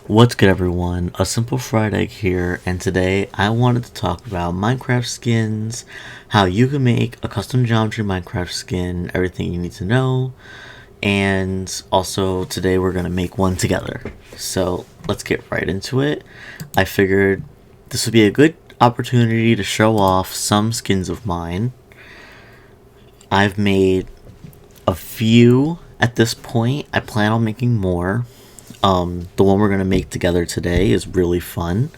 What's good, everyone? A Simple Fried Egg here, and today I wanted to talk about Minecraft skins, how you can make a custom geometry Minecraft skin, everything you need to know, and also today we're going to make one together. So let's get right into it. I figured this would be a good opportunity to show off some skins of mine. I've made a few at this point. I plan on making more. The one we're going to make together today is really fun.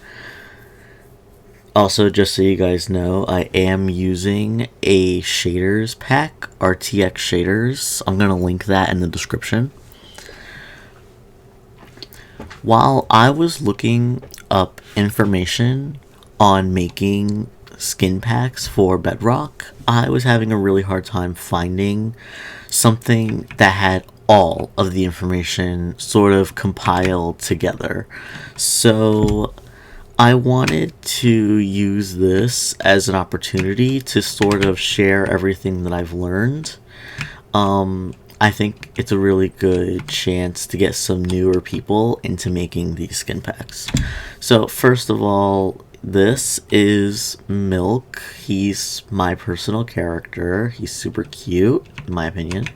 Also, just so you guys know, I am using a shaders pack, RTX shaders. I'm going to link that in the description. While I was looking up information on making skin packs for Bedrock, I was having a really hard time finding something that had all of the information sort of compiled together. So I wanted to use this as an opportunity to sort of share everything that I've learned. I think it's a really good chance to get some newer people into making these skin packs. So first of all, this is Milk. He's my personal character. He's super cute, in my opinion.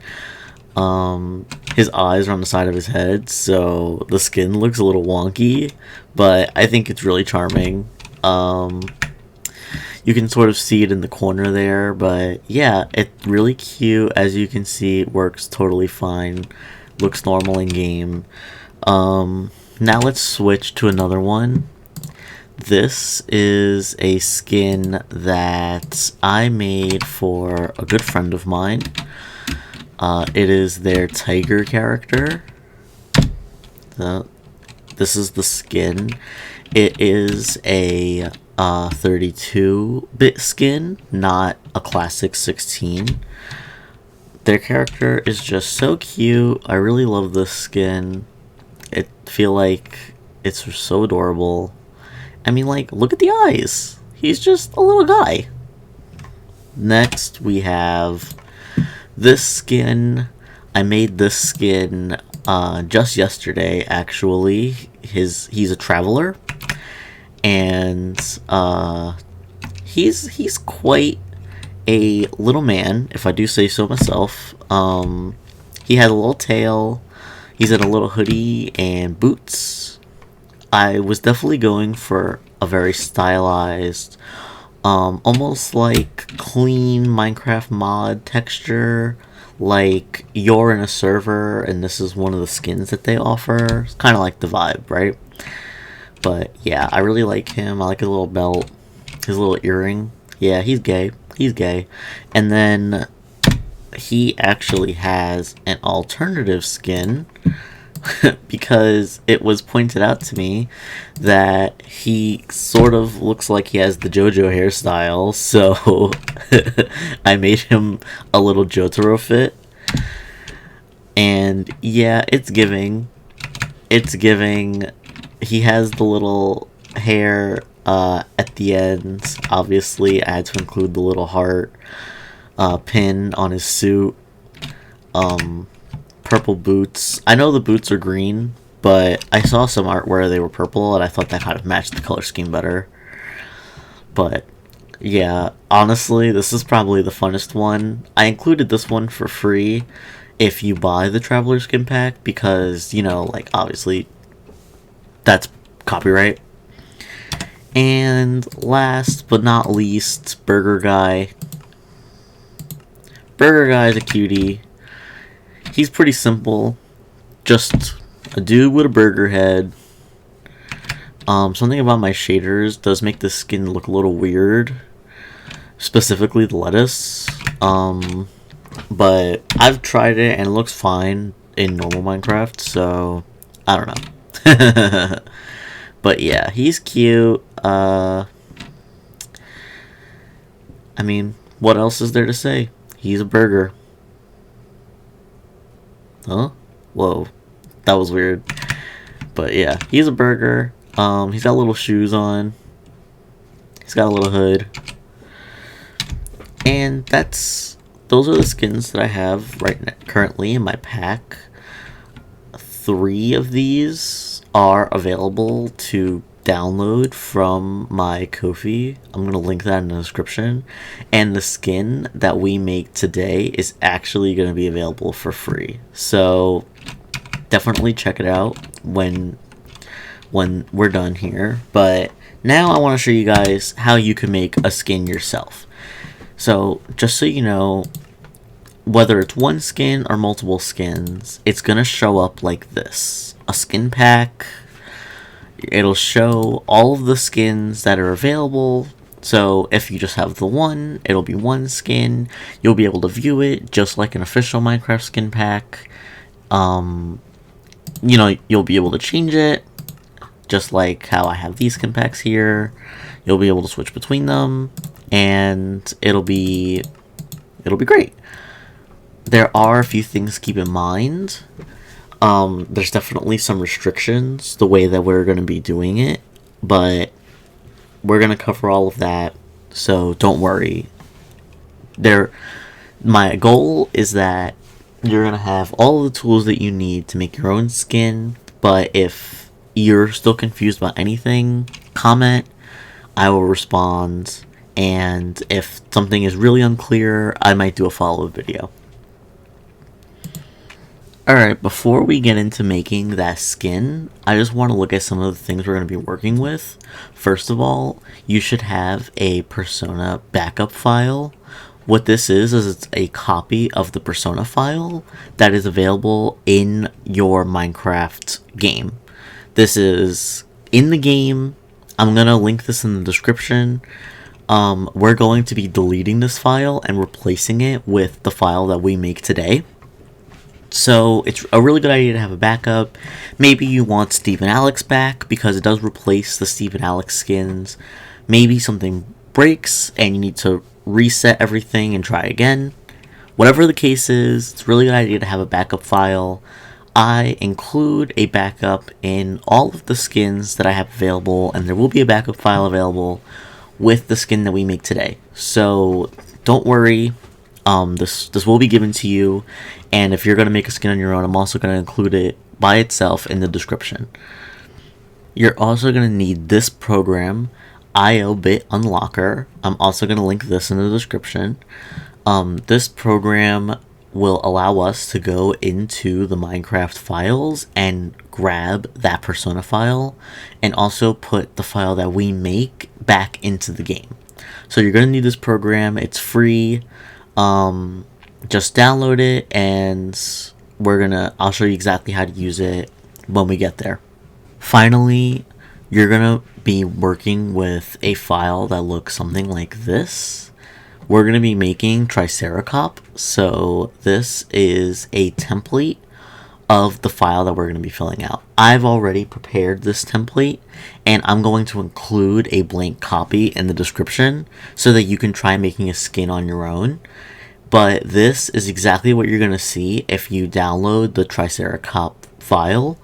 His eyes are on the side of his head, so the skin looks a little wonky, but I think it's really charming. You can sort of see it in the corner there, but yeah, it's really cute. As you can see, it works totally fine. Looks normal in game. Now let's switch to another one. This is a skin that I made for a good friend of mine. It is their tiger character. This is the skin. It is a 32-bit skin, not a classic 16. Their character is just so cute. I really love this skin. I feel like it's so adorable. I mean, like, look at the eyes. He's just a little guy. Next, we have this skin. I made this skin just yesterday, actually. He's a traveler, and he's quite a little man, if I do say so myself. He has a little tail. He's in a little hoodie and boots. I was definitely going for a very stylized, almost like clean Minecraft mod texture, like you're in a server and this is one of the skins that they offer. It's kind of like the vibe, right? But yeah, I really like him. I like his little belt, his little earring. Yeah, he's gay. He's gay. And then he actually has an alternative skin because it was pointed out to me that he sort of looks like he has the JoJo hairstyle, so I made him a little Jotaro fit. And yeah, it's giving. It's giving. He has the little hair at the end. Obviously, I had to include the little heart pin on his suit. Purple boots. I know the boots are green, but I saw some art where they were purple, and I thought that kind of matched the color scheme better. But yeah, honestly, this is probably the funnest one. I included this one for free if you buy the Traveler Skin Pack, because, you know, like, obviously, that's copyright. And last but not least, Burger Guy. Burger Guy is a cutie. He's pretty simple. Just a dude with a burger head. Something about my shaders does make the skin look a little weird. Specifically the lettuce. But I've tried it and it looks fine in normal Minecraft, so I don't know. But yeah, he's cute. I mean, what else is there to say? He's a burger. Huh? Whoa. That was weird. But yeah, he's a burger. He's got little shoes on. He's got a little hood. And those are the skins that I have currently in my pack. 3 of these are available to download from my Ko-fi. I'm going to link that in the description. And the skin that we make today is actually going to be available for free. So definitely check it out when we're done here. But now I want to show you guys how you can make a skin yourself. So just so you know, whether it's one skin or multiple skins, it's going to show up like this. A skin pack. It'll show all of the skins that are available. So if you just have the one, it'll be one skin. You'll be able to view it just like an official Minecraft skin pack. You'll be able to change it just like how I have these skin packs here. You'll be able to switch between them, and it'll be great. There are a few things to keep in mind. There's definitely some restrictions the way that we're going to be doing it, but we're going to cover all of that, so don't worry. My goal is that you're going to have all of the tools that you need to make your own skin, but if you're still confused about anything, comment, I will respond, and if something is really unclear, I might do a follow-up video. Alright, before we get into making that skin, I just want to look at some of the things we're going to be working with. First of all, you should have a Persona backup file. What this is it's a copy of the Persona file that is available in your Minecraft game. This is in the game. I'm going to link this in the description. We're going to be deleting this file and replacing it with the file that we make today. So it's a really good idea to have a backup. Maybe you want Steve and Alex back because it does replace the Steve and Alex skins. Maybe something breaks and you need to reset everything and try again. Whatever the case is, it's a really good idea to have a backup file. I include a backup in all of the skins that I have available, and there will be a backup file available with the skin that we make today. So don't worry. This will be given to you, and if you're going to make a skin on your own, I'm also going to include it by itself in the description. You're also going to need this program, IOBit Unlocker. I'm also going to link this in the description. This program will allow us to go into the Minecraft files and grab that Persona file, and also put the file that we make back into the game. So you're going to need this program. It's free. Just download it, and I'll show you exactly how to use it when we get there. Finally, you're gonna be working with a file that looks something like this. We're gonna be making Triceracop, so this is a template of the file that we're going to be filling out. I've already prepared this template, and I'm going to include a blank copy in the description so that you can try making a skin on your own. But this is exactly what you're going to see if you download the Triceracop file.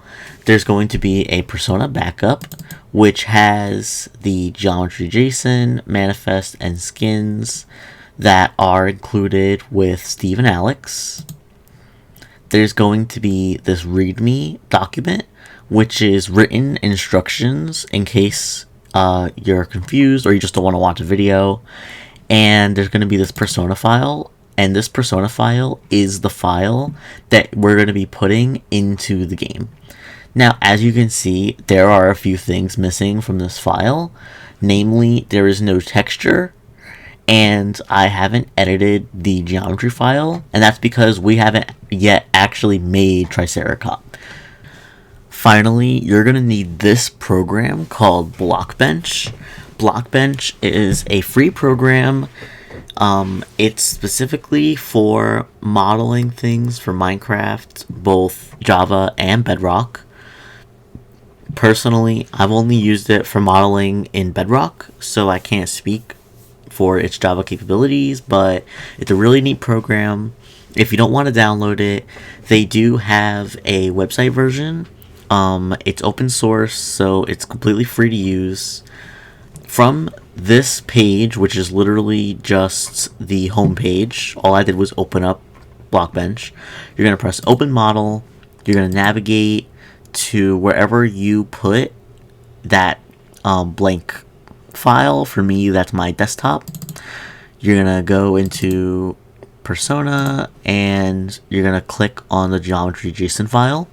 There's going to be a Persona backup, which has the geometry JSON, manifest, and skins that are included with Steve and Alex. There's going to be this README document, which is written instructions in case you're confused or you just don't want to watch a video. And there's going to be this Persona file, and this Persona file is the file that we're going to be putting into the game. Now, as you can see, there are a few things missing from this file. Namely, there is no texture, and I haven't edited the geometry file, and that's because we haven't yet actually made Triceracop. Finally, you're going to need this program called Blockbench. Blockbench is a free program. It's specifically for modeling things for Minecraft, both Java and Bedrock. Personally, I've only used it for modeling in Bedrock, so I can't speak for its Java capabilities, but it's a really neat program. If you don't want to download it, they do have a website version. It's open source, so it's completely free to use. From this page, which is literally just the home page, all I did was open up Blockbench. You're going to press open model. You're going to navigate to wherever you put that blank file. For me, that's my desktop. You're gonna go into Persona and you're gonna click on the geometry JSON file.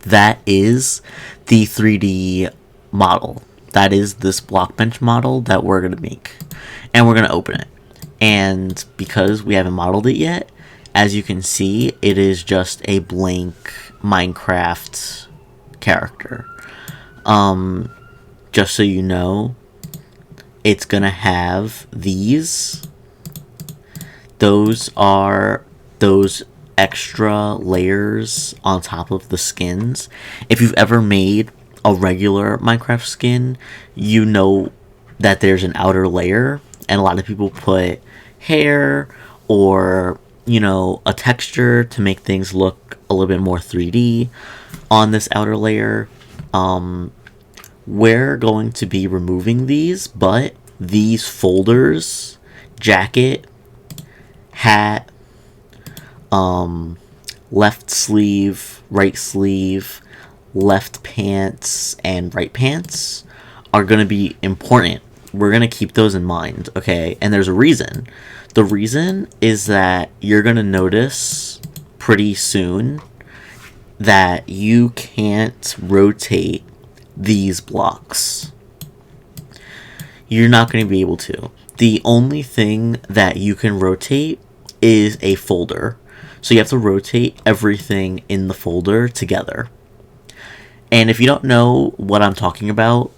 That is the 3D model. That is this Blockbench model that we're gonna make, and we're gonna open it. And because we haven't modeled it yet, as you can see, it is just a blank Minecraft character. Just so you know, it's gonna have these. Those are those extra layers on top of the skins. If you've ever made a regular Minecraft skin, you know that there's an outer layer, and a lot of people put hair or, you know, a texture to make things look a little bit more 3D on this outer layer. We're going to be removing these, but these folders, jacket, hat, left sleeve, right sleeve, left pants, and right pants are going to be important. We're going to keep those in mind, okay? And there's a reason. The reason is that you're going to notice pretty soon that you can't rotate these blocks. You're not going to be able to. The only thing that you can rotate is a folder. So you have to rotate everything in the folder together. And if you don't know what I'm talking about,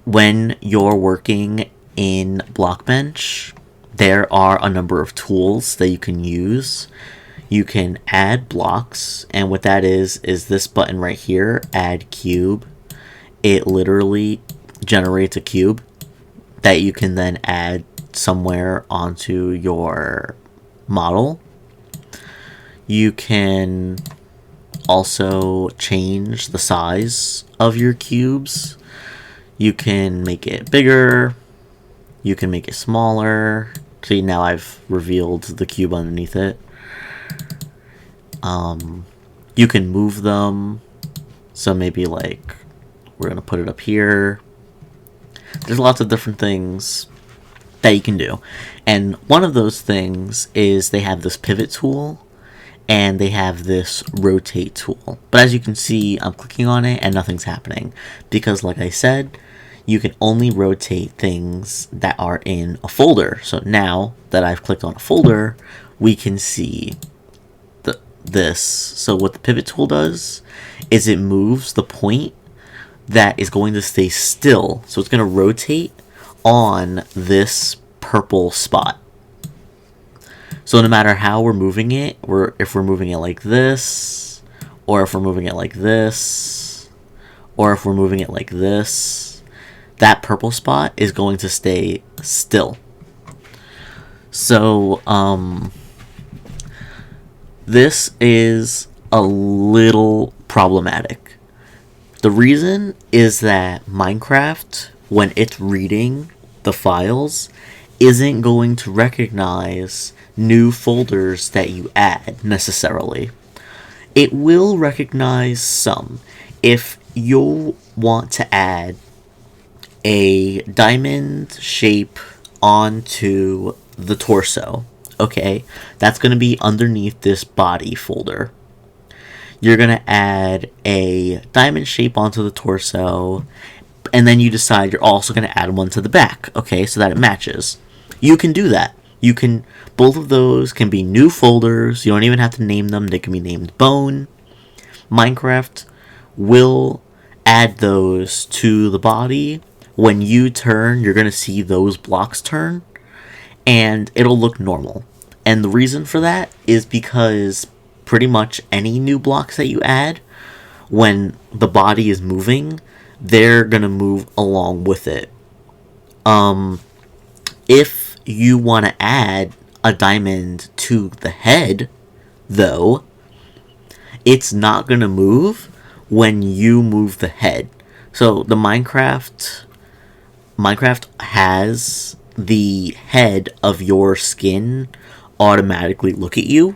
when you're working in Blockbench, there are a number of tools that you can use. You can add blocks, and what that is this button right here, add cube. It literally generates a cube that you can then add somewhere onto your model. You can also change the size of your cubes. You can make it bigger. You can make it smaller. See, now I've revealed the cube underneath it. You can move them. So maybe like we're going to put it up here. There's lots of different things that you can do. And one of those things is they have this pivot tool and they have this rotate tool. But as you can see, I'm clicking on it and nothing's happening. Because like I said, you can only rotate things that are in a folder. So now that I've clicked on a folder, we can see this. So what the pivot tool does is it moves the point that is going to stay still. So it's going to rotate on this purple spot. So no matter how we're moving it, if we're moving it like this, or if we're moving it like this, or if we're moving it like this, that purple spot is going to stay still. So this is a little problematic. The reason is that Minecraft, when it's reading the files, isn't going to recognize new folders that you add necessarily. It will recognize some. If you want to add a diamond shape onto the torso, okay, that's going to be underneath this body folder. You're going to add a diamond shape onto the torso, and then you decide you're also going to add one to the back, okay, so that it matches. You can do that. Both of those can be new folders. You don't even have to name them. They can be named bone. Minecraft will add those to the body. When you turn, you're going to see those blocks turn, and it'll look normal. And the reason for that is because pretty much any new blocks that you add, when the body is moving, they're going to move along with it. If you want to add a diamond to the head, though, it's not going to move when you move the head. So the Minecraft has the head of your skin automatically look at you,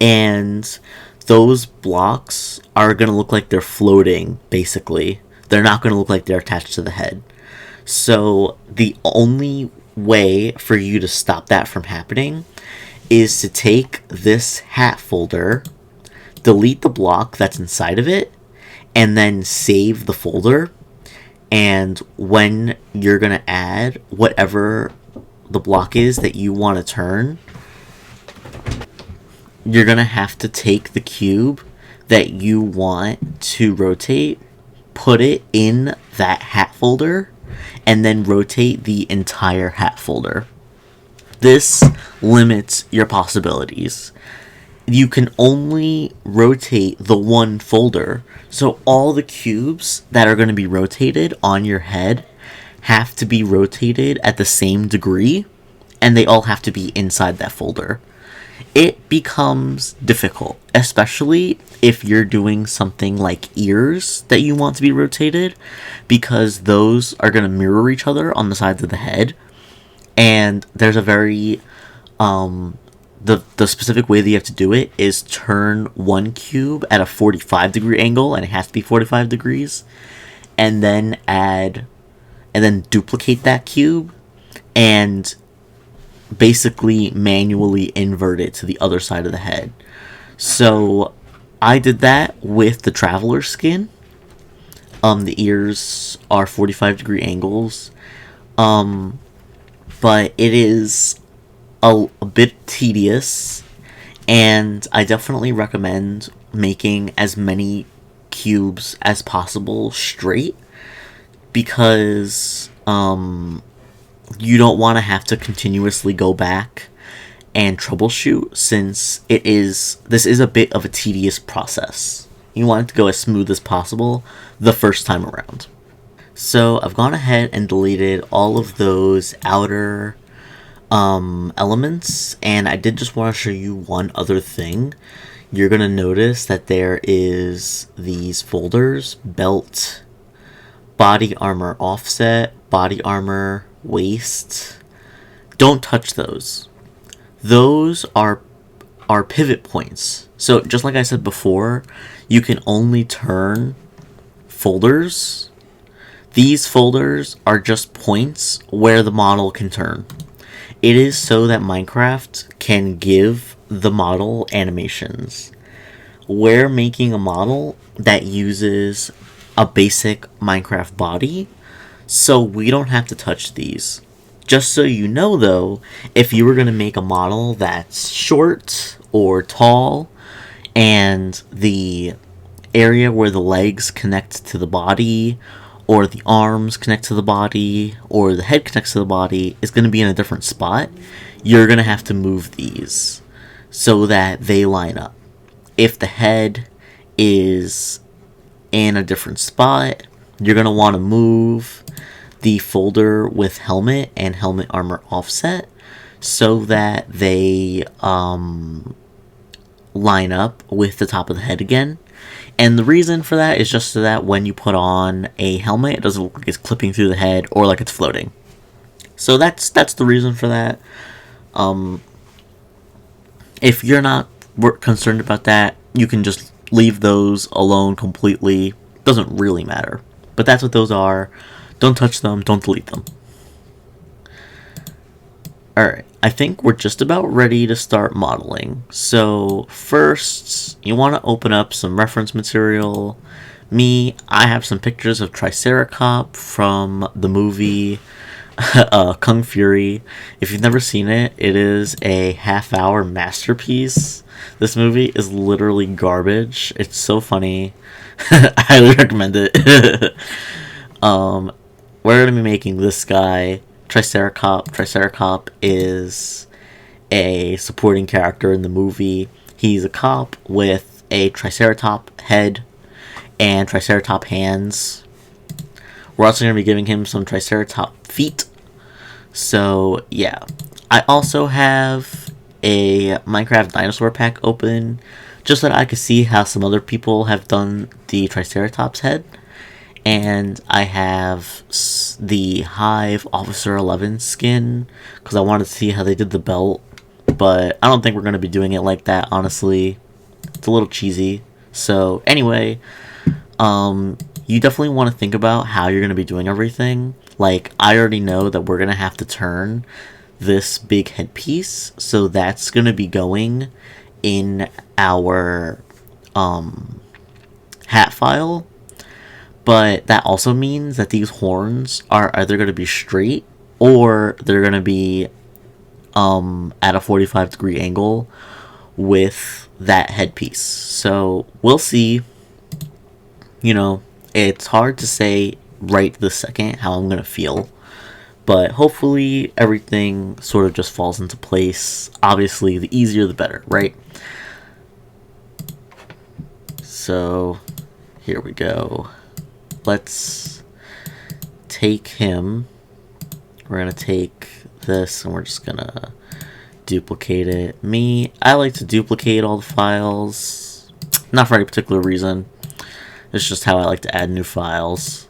and those blocks are going to look like they're floating, basically. They're not going to look like they're attached to the head. So the only way for you to stop that from happening is to take this hat folder, delete the block that's inside of it, and then save the folder. And when you're going to add whatever the block is that you want to turn, you're going to have to take the cube that you want to rotate, put it in that hat folder, and then rotate the entire hat folder. This limits your possibilities. You can only rotate the one folder, so all the cubes that are going to be rotated on your head have to be rotated at the same degree, and they all have to be inside that folder. It becomes difficult, especially if you're doing something like ears that you want to be rotated, because those are going to mirror each other on the sides of the head, and there's a very the specific way that you have to do it is turn one cube at a 45 degree angle, and it has to be 45 degrees, and then duplicate that cube and basically manually invert it to the other side of the head. So I did that with the Traveler skin. The ears are 45 degree angles, but it is a bit tedious, and I definitely recommend making as many cubes as possible straight, because you don't want to have to continuously go back and troubleshoot, since this is a bit of a tedious process. You want it to go as smooth as possible the first time around. So I've gone ahead and deleted all of those outer elements, and I did just want to show you one other thing. You're going to notice that there is these folders: belt, body armor offset, body armor, waist. Don't touch those. Those are pivot points. So just like I said before, you can only turn folders. These folders are just points where the model can turn. It is so that Minecraft can give the model animations. We're making a model that uses a basic Minecraft body, so we don't have to touch these. Just so you know, though, if you were going to make a model that's short or tall, and the area where the legs connect to the body, or the arms connect to the body, or the head connects to the body is going to be in a different spot, you're going to have to move these so that they line up. If the head is in a different spot, you're going to want to move the folder with helmet and helmet armor offset so that they line up with the top of the head again. And the reason for that is just so that when you put on a helmet, it doesn't look like it's clipping through the head or like it's floating. So that's the reason for that. If you're not concerned about that, you can just leave those alone completely. Doesn't really matter. But that's what those are. Don't touch them. Don't delete them. Alright, I think we're just about ready to start modeling. So first, you want to open up some reference material. I have some pictures of Triceracop from the movie Kung Fury. If you've never seen it, it is a half-hour masterpiece. This movie is literally garbage. It's so funny. I highly recommend it. We're going to be making this guy, Triceracop. Triceracop is a supporting character in the movie. He's a cop with a Triceratops head and Triceratops hands. We're also going to be giving him some Triceratops feet. So, yeah. I also have a Minecraft dinosaur pack open, just so that I could see how some other people have done the Triceratops head. And I have the Hive Officer 11 skin, because I wanted to see how they did the belt. But I don't think we're going to be doing it like that, honestly. It's a little cheesy. So anyway, you definitely want to think about how you're going to be doing everything. Like, I already know that we're going to have to turn this big headpiece, so that's going to be going in our hat file. But that also means that these horns are either going to be straight or they're going to be at a 45-degree angle with that headpiece. So we'll see. It's hard to say right this second how I'm going to feel. But hopefully everything sort of just falls into place. Obviously, the easier the better, right? So here we go. Let's take him. We're going to take this and we're just going to duplicate it. I like to duplicate all the files. Not for any particular reason. It's just how I like to add new files.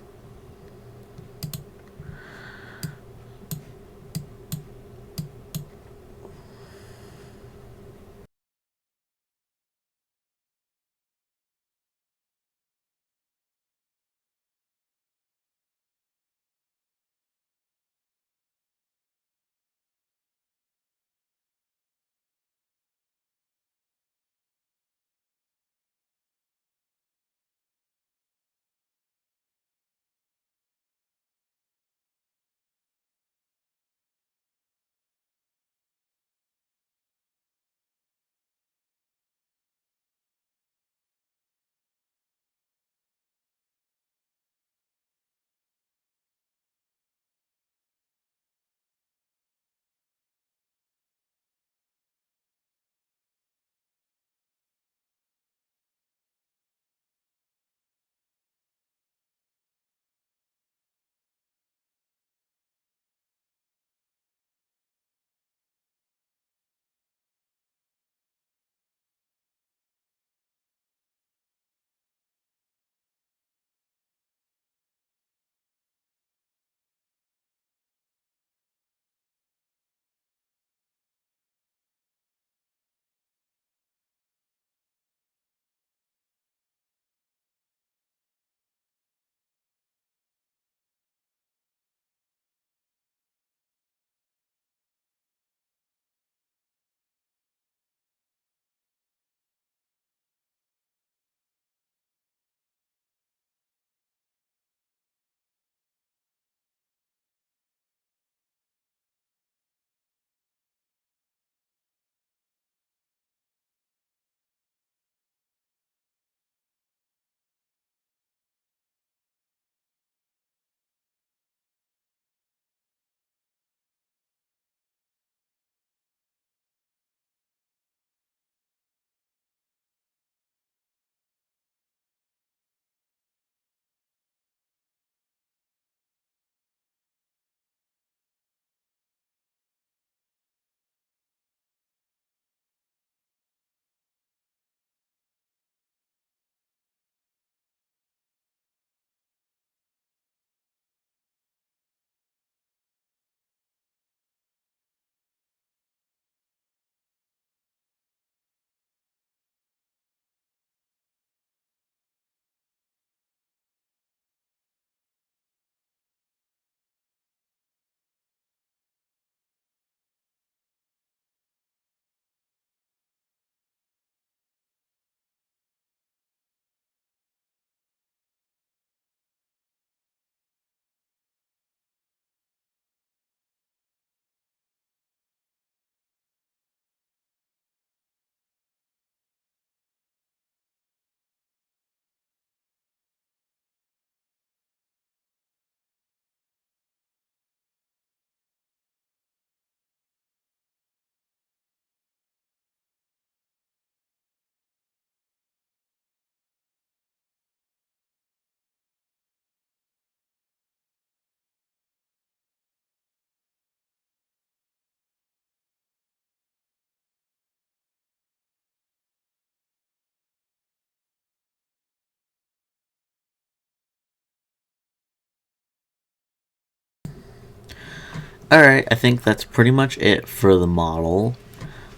Alright, I think that's pretty much it for the model.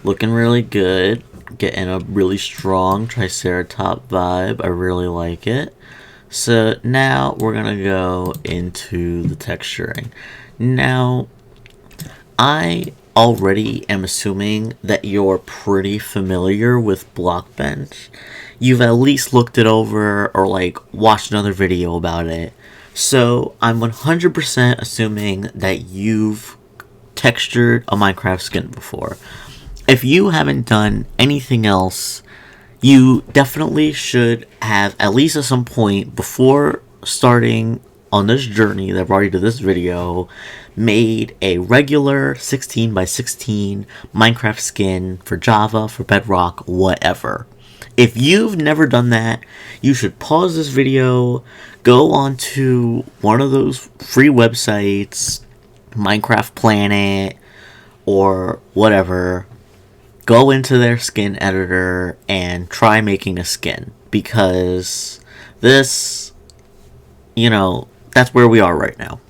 Looking really good. Getting a really strong Triceracop vibe. I really like it. So now we're gonna go into the texturing. Now, I already am assuming that you're pretty familiar with Blockbench. You've at least looked it over or like watched another video about it. So I'm 100% assuming that you've textured a Minecraft skin before. If you haven't done anything else, you definitely should have, at least at some point before starting on this journey that brought you to this video, made a regular 16 by 16 Minecraft skin for Java, for Bedrock, whatever. If you've never done that, you should pause this video, go onto one of those free websites, Minecraft Planet, or whatever, go into their skin editor and try making a skin, because this, that's where we are right now.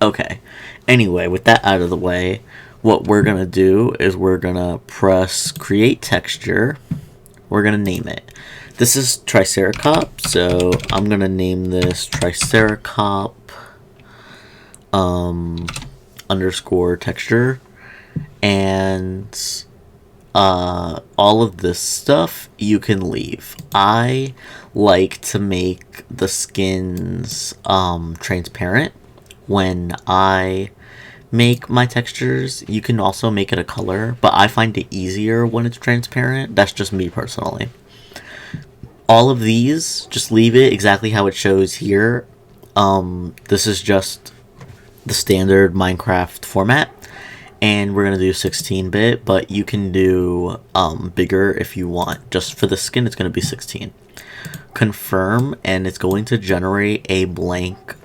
Okay, anyway, with that out of the way, what we're gonna do is we're gonna press create texture. We're gonna name it. This is Triceracop, so I'm gonna name this Triceracop underscore texture, and all of this stuff you can leave. I like to make the skins transparent when I make my textures. You can also make it a color, but I find it easier when it's transparent. That's just me personally. All of these, just leave it exactly how it shows here. This is just the standard Minecraft format, and we're gonna do 16-bit, but you can do bigger if you want. Just for the skin, it's gonna be 16. Confirm, and it's going to generate a blank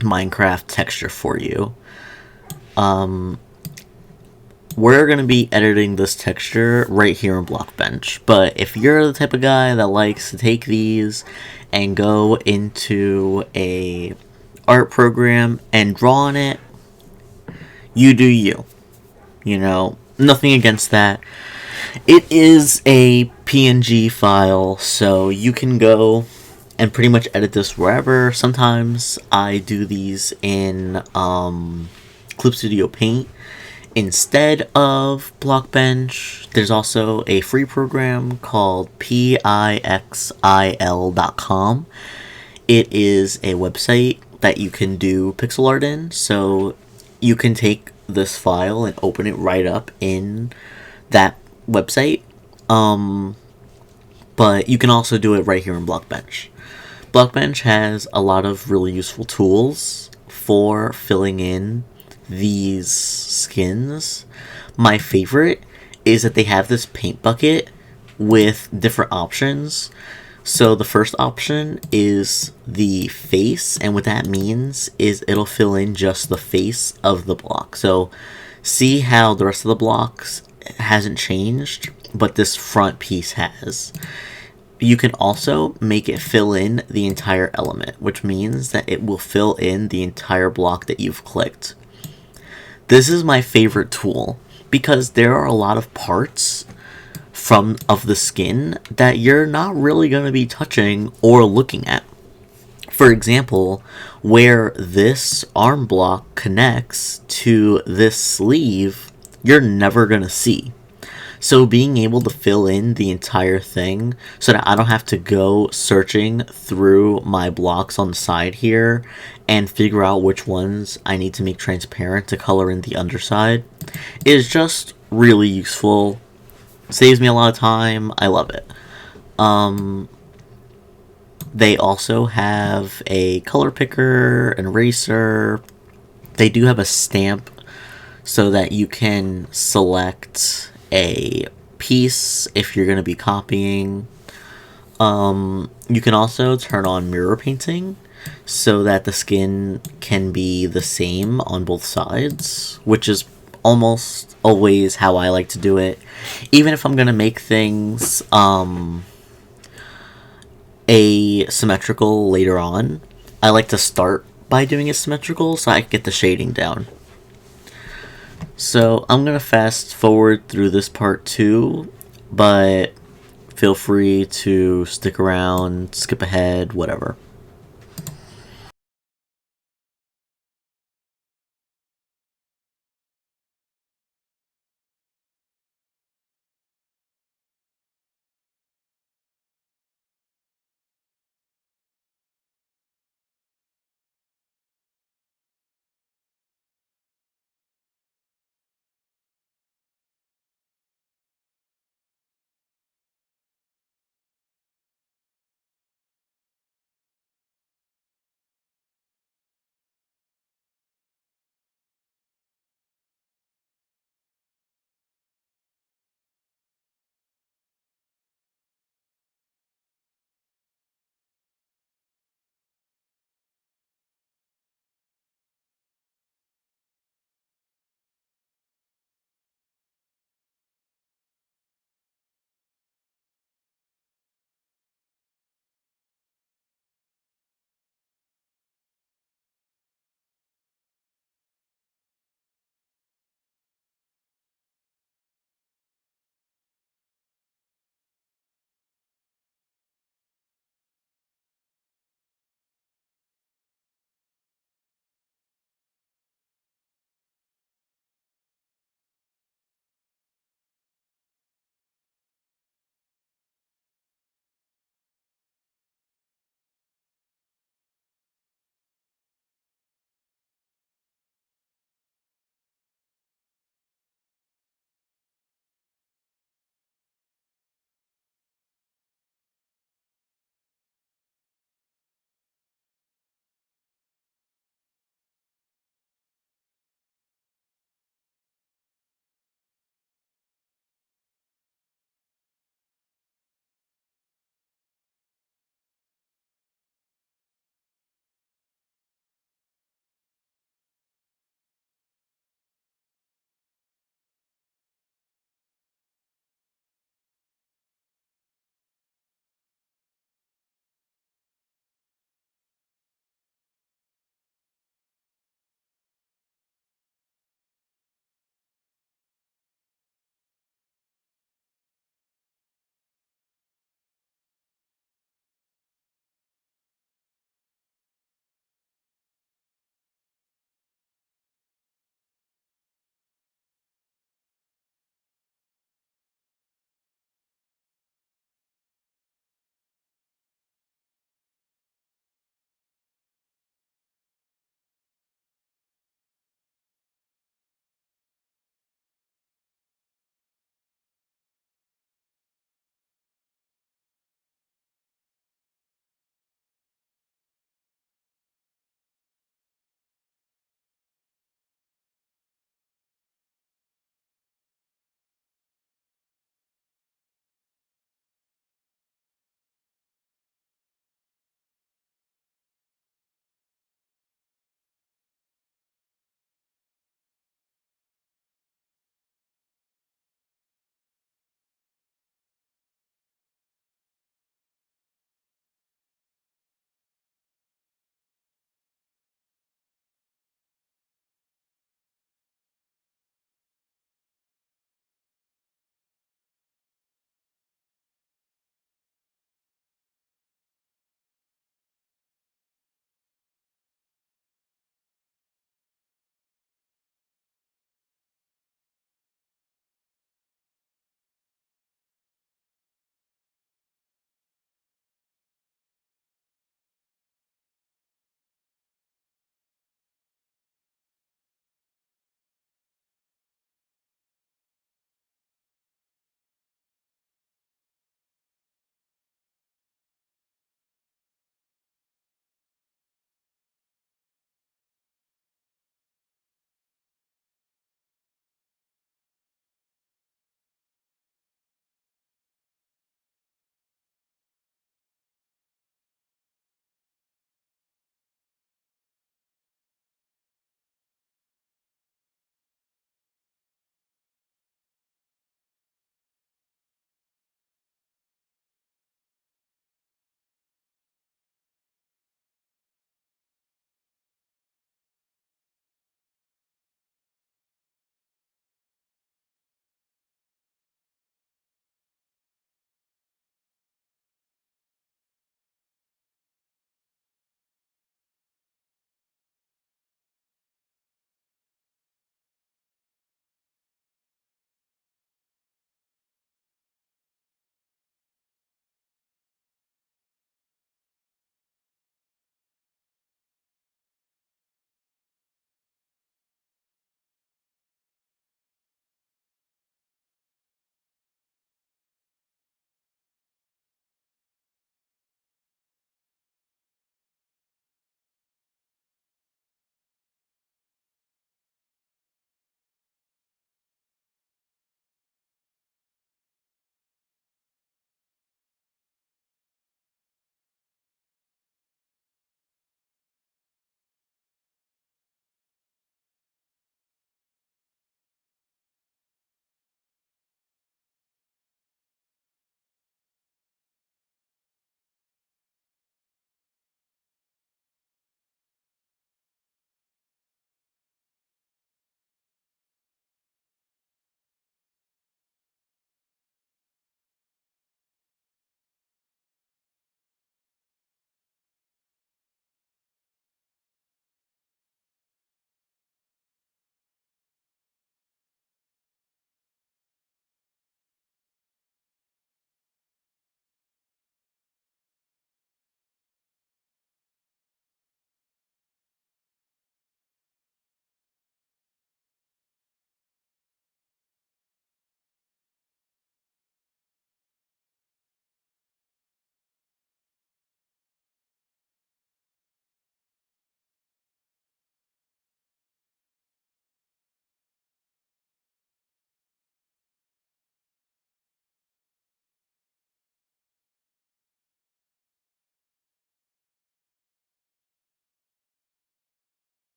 Minecraft texture for you. We're going to be editing this texture right here in Blockbench, but if you're the type of guy that likes to take these and go into a art program and draw on it, you do you. Nothing against that. It is a PNG file, so you can go and pretty much edit this wherever. Sometimes I do these in Clip Studio Paint instead of Blockbench. There's also a free program called pixil.com. It is a website that you can do pixel art in, so you can take this file and open it right up in that website. But you can also do it right here in Blockbench. Blockbench has a lot of really useful tools for filling in these skins. My favorite is that they have this paint bucket with different options. So the first option is the face, and what that means is it'll fill in just the face of the block. So see how the rest of the blocks hasn't changed, but this front piece has. You can also make it fill in the entire element, which means that it will fill in the entire block that you've clicked. This is my favorite tool because there are a lot of parts of the skin that you're not really going to be touching or looking at. For example, where this arm block connects to this sleeve, you're never going to see. So being able to fill in the entire thing so that I don't have to go searching through my blocks on the side here and figure out which ones I need to make transparent to color in the underside is just really useful. Saves me a lot of time. I love it. They also have a color picker, an eraser. They do have a stamp so that you can select a piece if you're going to be copying. You can also turn on mirror painting so that the skin can be the same on both sides, which is almost always how I like to do it. Even if I'm going to make things asymmetrical later on, I like to start by doing it symmetrical so I can get the shading down. So I'm going to fast forward through this part too. but feel free to stick around, skip ahead, whatever.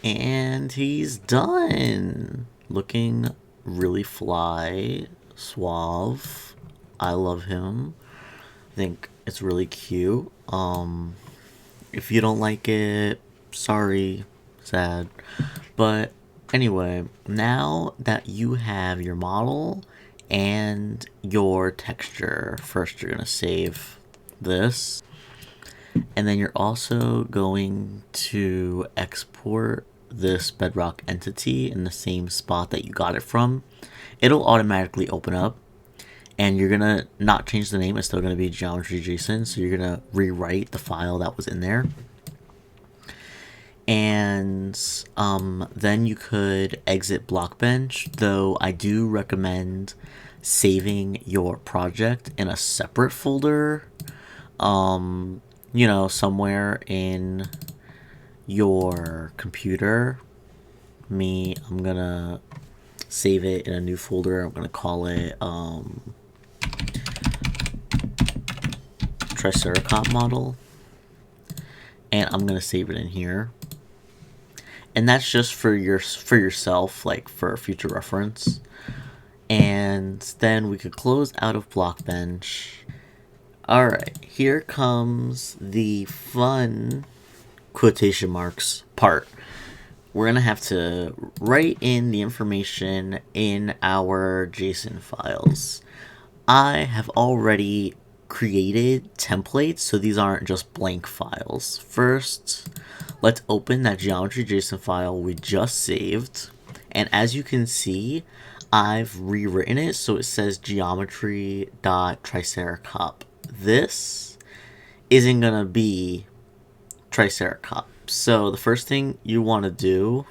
And he's done. Looking really fly, suave. I love him. I think it's really cute. If you don't like it, sorry, sad. But anyway, now that you have your model and your texture, first you're gonna save this, and then you're also going to export this Bedrock entity in the same spot that you got it from. It'll automatically open up, and you're gonna not change the name. It's still gonna be geometry JSON, so you're gonna rewrite the file that was in there. And then you could exit Blockbench, though I do recommend saving your project in a separate folder, you know, somewhere in your computer. I'm gonna save it in a new folder. I'm gonna call it Triceracop model, and I'm gonna save it in here. And that's just for yourself, like for future reference. And then we could close out of Blockbench. Alright, here comes the fun quotation marks part. We're gonna have to write in the information in our JSON files. I have already created templates, so these aren't just blank files. First, let's open that geometry JSON file we just saved, and as you can see, I've rewritten it so it says geometry.triceracop. This isn't gonna be Triceracop. So the first thing you want to do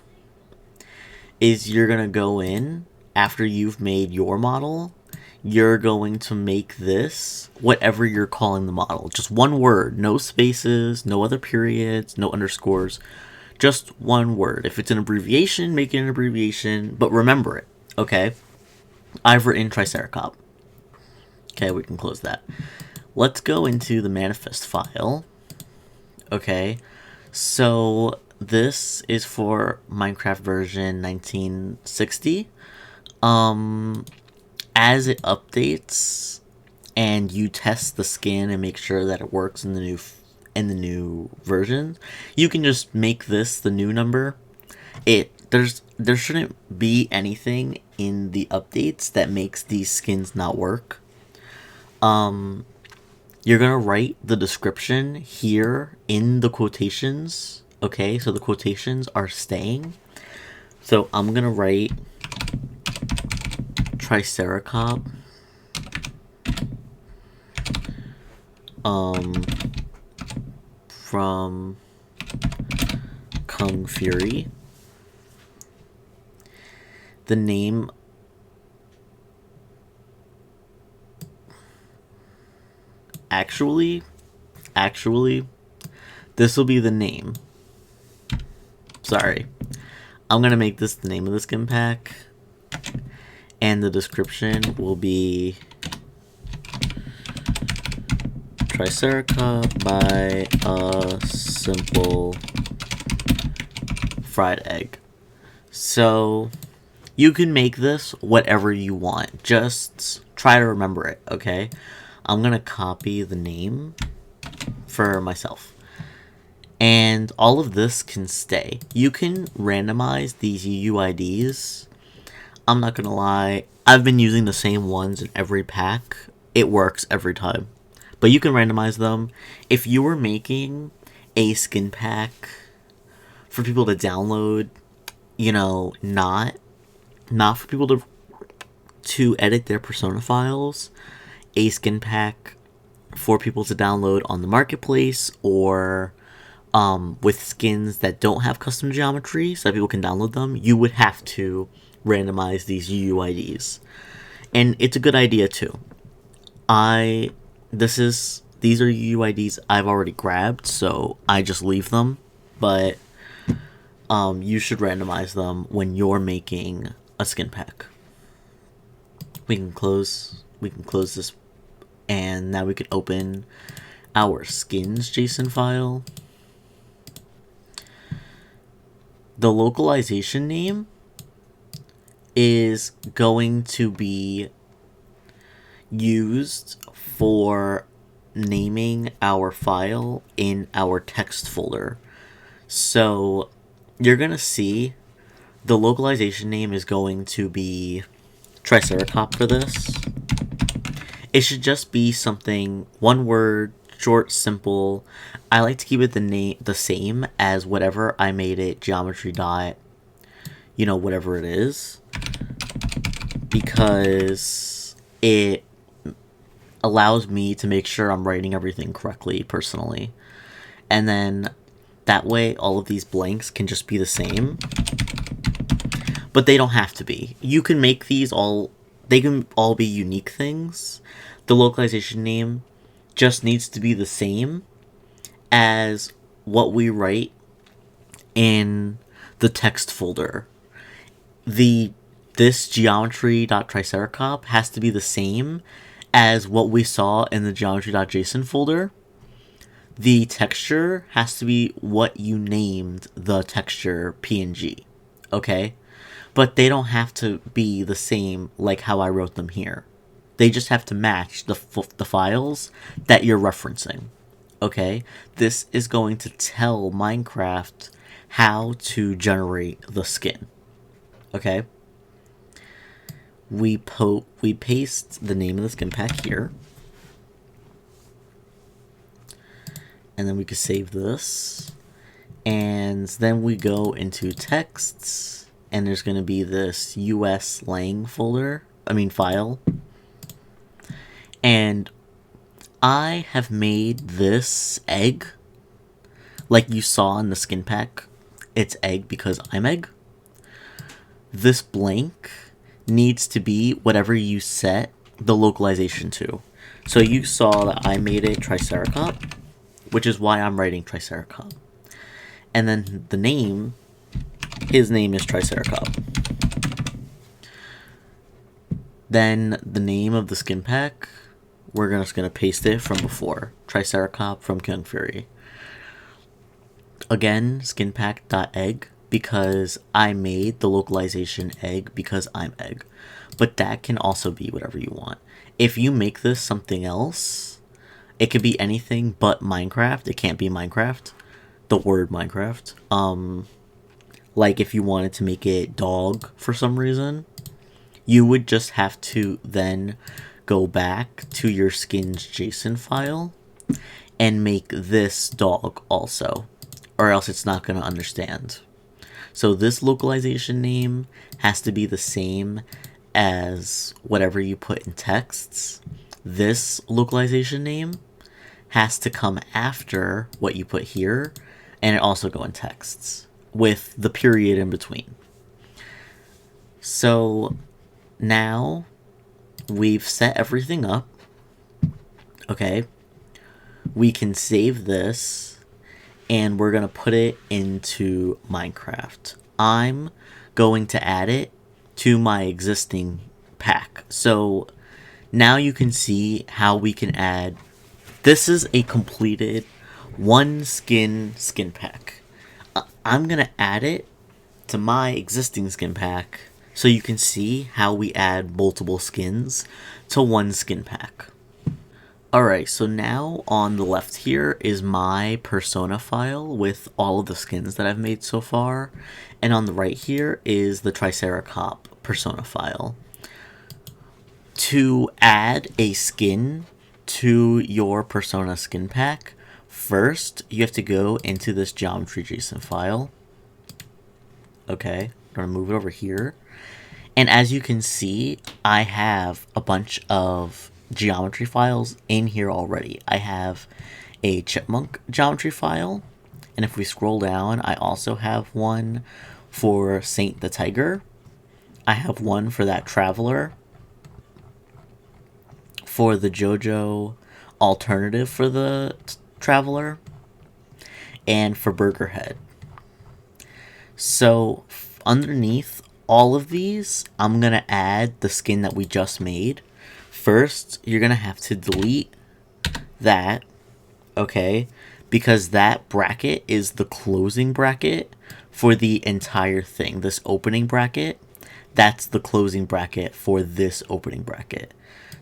is you're gonna go in after you've made your model. You're going to make this whatever you're calling the model. Just one word, no spaces, no other periods, no underscores, just one word. If it's an abbreviation, make it an abbreviation, but remember it, okay? I've written Triceracop. Okay, we can close that. Let's go into the manifest file. Okay, so this is for Minecraft version 1960. As it updates and you test the skin and make sure that it works in the new version, you can just make this the new number. There shouldn't be anything in the updates that makes these skins not work. You're gonna write the description here in the quotations. Okay, so the quotations are staying. So I'm gonna write Triceracop from Kung Fury. The name actually this will be the name. Sorry, I'm gonna make this the name of the skin pack, and the description will be Triceracop by a simple fried egg. So you can make this whatever you want. Just try to remember it, okay? I'm gonna copy the name for myself. And all of this can stay. You can randomize these UUIDs. I'm not gonna lie, I've been using the same ones in every pack. It works every time. But you can randomize them. If you were making a skin pack for people to download, you know, not for people to edit their persona files, a skin pack for people to download on the marketplace, or with skins that don't have custom geometry so that people can download them, you would have to randomize these UUIDs. And it's a good idea too. These are UUIDs I've already grabbed, so I just leave them, but you should randomize them when you're making a skin pack. We can close this, and now we can open our skins JSON file. the localization name is going to be used for naming our file in our text folder. So you're going to see the localization name is going to be Triceracop for this. It should just be something, one word, short, simple. I like to keep it the same as whatever I made it, geometry dot, whatever it is, because it allows me to make sure I'm writing everything correctly personally. And then that way all of these blanks can just be the same, but they don't have to be. You can make these they can all be unique things. The localization name just needs to be the same as what we write in the text folder. This geometry.triceracop has to be the same as what we saw in the geometry.json folder. The texture has to be what you named the texture PNG, okay? But they don't have to be the same like how I wrote them here. They just have to match the files that you're referencing, okay? This is going to tell Minecraft how to generate the skin, okay? We paste the name of the skin pack here. And then we can save this. And then we go into texts. And there's going to be this US lang file. And I have made this egg. Like you saw in the skin pack. It's egg because I'm egg. This blank needs to be whatever you set the localization to. So you saw that I made it Triceracop, which is why I'm writing Triceracop. And then the name, his name is Triceracop. Then the name of the skin pack, we're just gonna paste it from before. Triceracop from King Fury. Again, skinpack.egg, because I made the localization egg because I'm egg. But that can also be whatever you want. If you make this something else, it could be anything but Minecraft. It can't be Minecraft. The word Minecraft. Like if you wanted to make it dog for some reason, you would just have to then go back to your skins JSON file and make this dog also, or else it's not going to understand. So this localization name has to be the same as whatever you put in texts. This localization name has to come after what you put here, and it also go in texts with the period in between. So now we've set everything up. Okay. We can save this and we're going to put it into Minecraft. I'm going to add it to my existing pack. So now you can see how we can add. This is a completed one skin pack. I'm going to add it to my existing skin pack so you can see how we add multiple skins to one skin pack. Alright, so now on the left here is my persona file with all of the skins that I've made so far. And on the right here is the Triceracop persona file. To add a skin to your persona skin pack, first you have to go into this geometry JSON file. Okay, I'm going to move it over here. And as you can see, I have a bunch of geometry files in here already. I have a chipmunk geometry file, and if we scroll down, I also have one for Saint the Tiger. I have one for that traveler, for the JoJo alternative for the traveler, and for Burgerhead. So underneath all of these, I'm gonna add the skin that we just made. First, you're going to have to delete that, okay? because that bracket is the closing bracket for the entire thing. This opening bracket, that's the closing bracket for this opening bracket.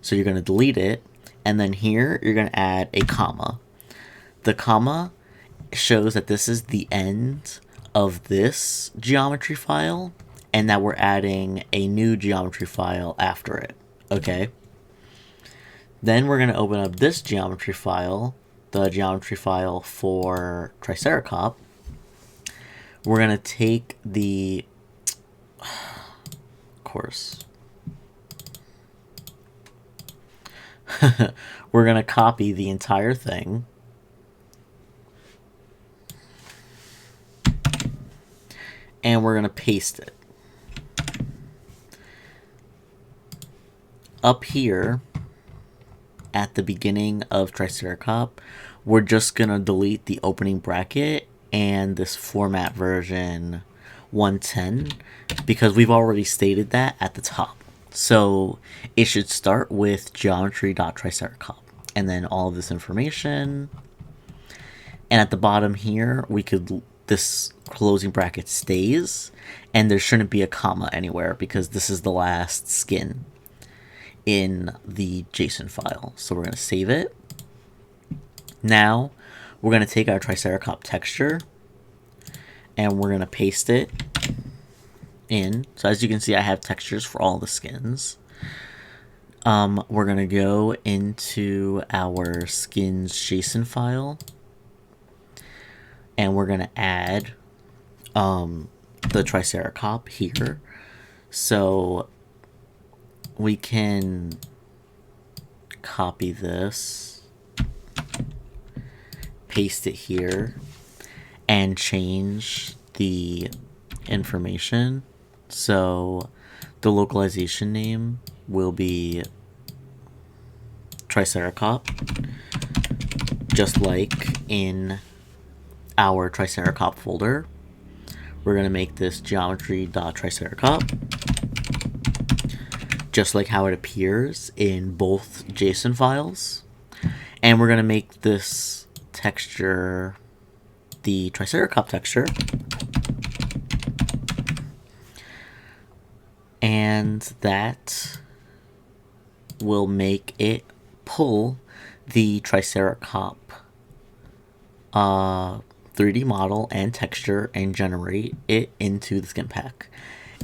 So you're going to delete it, and then here you're going to add a comma. The comma shows that this is the end of this geometry file, and that we're adding a new geometry file after it. Okay? Then we're going to open up this geometry file, the geometry file for Triceracop. We're going to take the... Of course. We're going to copy the entire thing. And we're going to paste it. Up here, at the beginning of Triceracop, we're just going to delete the opening bracket and this format version 110 because we've already stated that at the top. So it should start with geometry.triceracop and then all of this information. And at the bottom here, this closing bracket stays, and there shouldn't be a comma anywhere because this is the last skin in the JSON file. So we're going to save it. Now we're going to take our Triceracop texture and we're going to paste it in. So as you can see, I have textures for all the skins. We're going to go into our skins JSON file and we're going to add the Triceracop here. So we can copy this, paste it here, and change the information. So the localization name will be Triceracop, just like in our Triceracop folder. We're going to make this geometry.triceracop, just like how it appears in both JSON files. And we're going to make this texture the Triceracop texture. And that will make it pull the Triceracop 3D model and texture and generate it into the skin pack.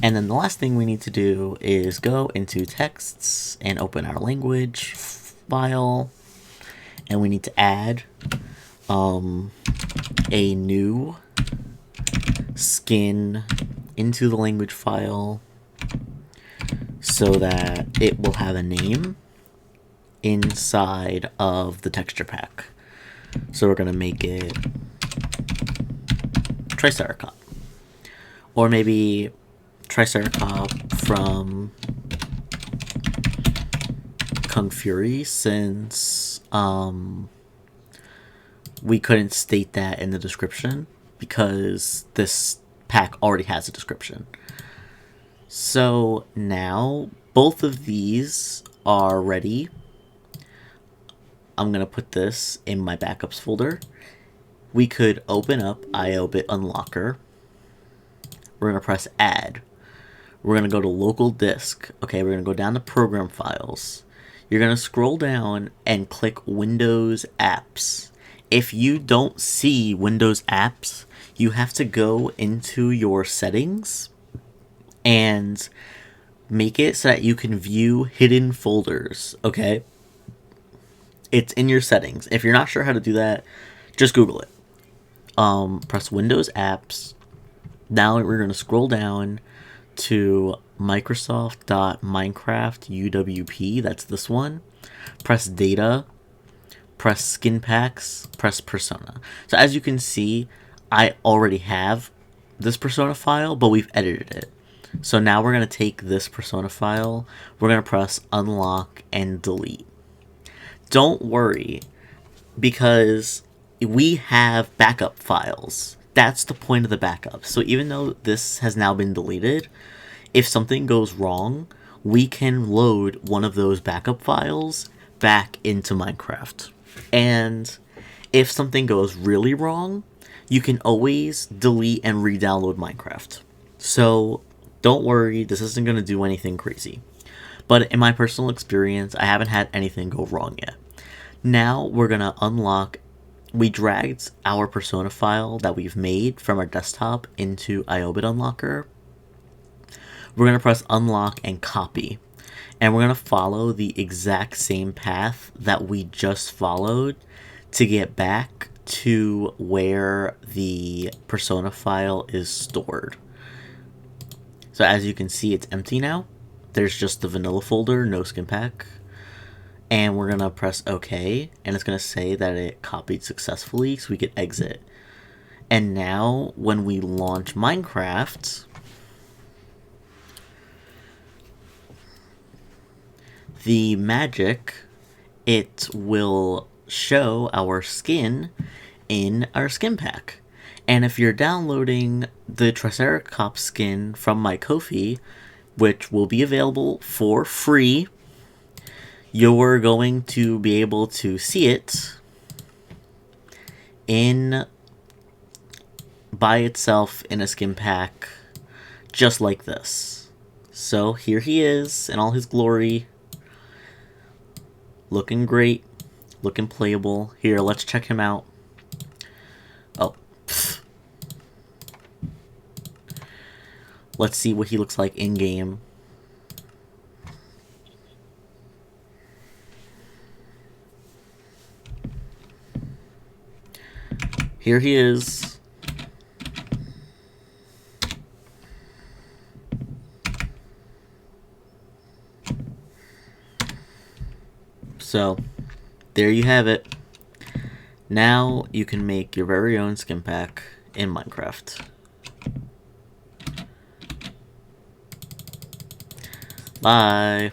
And then the last thing we need to do is go into texts and open our language file. And we need to add a new skin into the language file so that it will have a name inside of the texture pack. So we're going to make it Triceracop. Or maybe Triceracop from Kung Fury, since we couldn't state that in the description because this pack already has a description. So now both of these are ready. I'm going to put this in my backups folder. We could open up IOBit Unlocker. We're going to press add. We're going to go to local disk. Okay, we're going to go down to program files. You're going to scroll down and click Windows Apps. If you don't see Windows Apps, you have to go into your settings and make it so that you can view hidden folders, okay? It's in your settings. If you're not sure how to do that, just Google it. Press Windows Apps. Now we're going to scroll down to Microsoft.Minecraft UWP. That's this one. Press Data. Press Skin Packs. Press Persona. So as you can see, I already have this Persona file, but we've edited it. So now we're going to take this Persona file. We're going to press Unlock and Delete. Don't worry, because we have backup files. That's the point of the backup. So even though this has now been deleted, if something goes wrong, we can load one of those backup files back into Minecraft. And if something goes really wrong, you can always delete and re-download Minecraft. So don't worry, this isn't going to do anything crazy. But in my personal experience, I haven't had anything go wrong yet. Now we're going to unlock. We dragged our persona file that we've made from our desktop into IOBit Unlocker. We're going to press unlock and copy. And we're going to follow the exact same path that we just followed to get back to where the persona file is stored. So as you can see, it's empty now. There's just the vanilla folder, no skinpack. And we're going to press OK, and it's going to say that it copied successfully, so we can exit. And now, when we launch Minecraft, the magic, it will show our skin in our skin pack. And if you're downloading the Triceracop skin from my Ko-fi, which will be available for free, you're going to be able to see it by itself in a skin pack, just like this. So here he is in all his glory, looking great, looking playable. Here, let's check him out. Oh, pfft. Let's see what he looks like in game. Here he is. So, there you have it. Now you can make your very own skin pack in Minecraft. Bye.